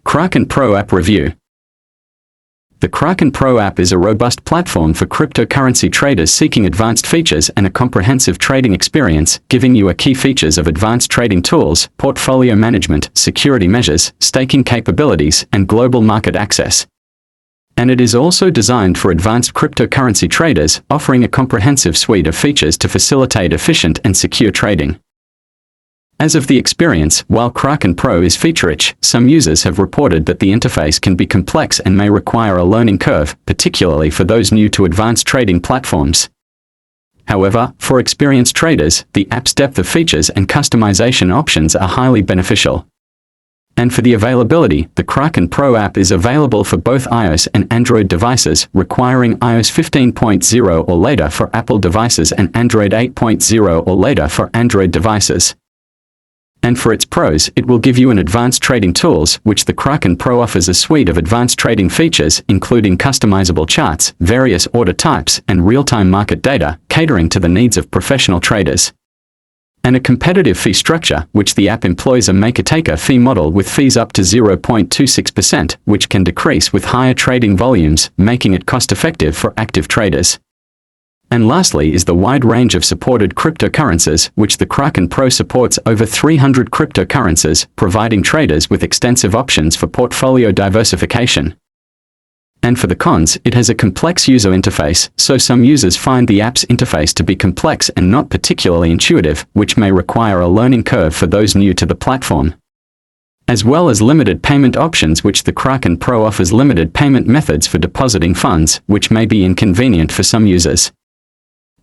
Kraken Pro app review. The Kraken Pro app is a robust platform for cryptocurrency traders seeking advanced features and a comprehensive trading experience, giving you key features of advanced trading tools, portfolio management, security measures, staking capabilities, and global market access. And it is also designed for advanced cryptocurrency traders, offering a comprehensive suite of features to facilitate efficient and secure trading. As of the experience, while Kraken Pro is feature-rich, some users have reported that the interface can be complex and may require a learning curve, particularly for those new to advanced trading platforms. However, for experienced traders, the app's depth of features and customization options are highly beneficial. And for the availability, the Kraken Pro app is available for both iOS and Android devices, requiring iOS 15.0 or later for Apple devices and Android 8.0 or later for Android devices. And for its pros, it will give you an advanced trading tools, which the Kraken Pro offers a suite of advanced trading features, including customizable charts, various order types, and real-time market data, catering to the needs of professional traders. And a competitive fee structure, which the app employs a maker-taker fee model with fees up to 0.26%, which can decrease with higher trading volumes, making it cost-effective for active traders. And lastly is the wide range of supported cryptocurrencies, which the Kraken Pro supports over 300 cryptocurrencies, providing traders with extensive options for portfolio diversification. And for the cons, it has a complex user interface, so some users find the app's interface to be complex and not particularly intuitive, which may require a learning curve for those new to the platform. As well as limited payment options, which the Kraken Pro offers limited payment methods for depositing funds, which may be inconvenient for some users.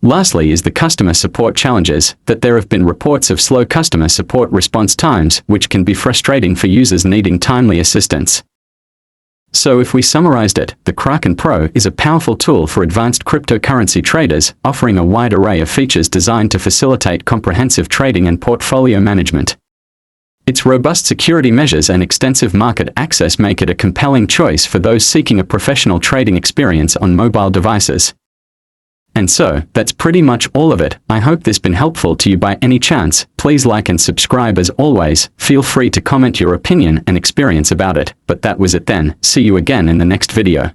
Lastly is the customer support challenges, that there have been reports of slow customer support response times, which can be frustrating for users needing timely assistance. So if we summarized it, the Kraken Pro is a powerful tool for advanced cryptocurrency traders, offering a wide array of features designed to facilitate comprehensive trading and portfolio management. Its robust security measures and extensive market access make it a compelling choice for those seeking a professional trading experience on mobile devices. And so, that's pretty much all of it. I hope this been helpful to you by any chance. Please like and subscribe as always. Feel free to comment your opinion and experience about it. But that was it then. See you again in the next video.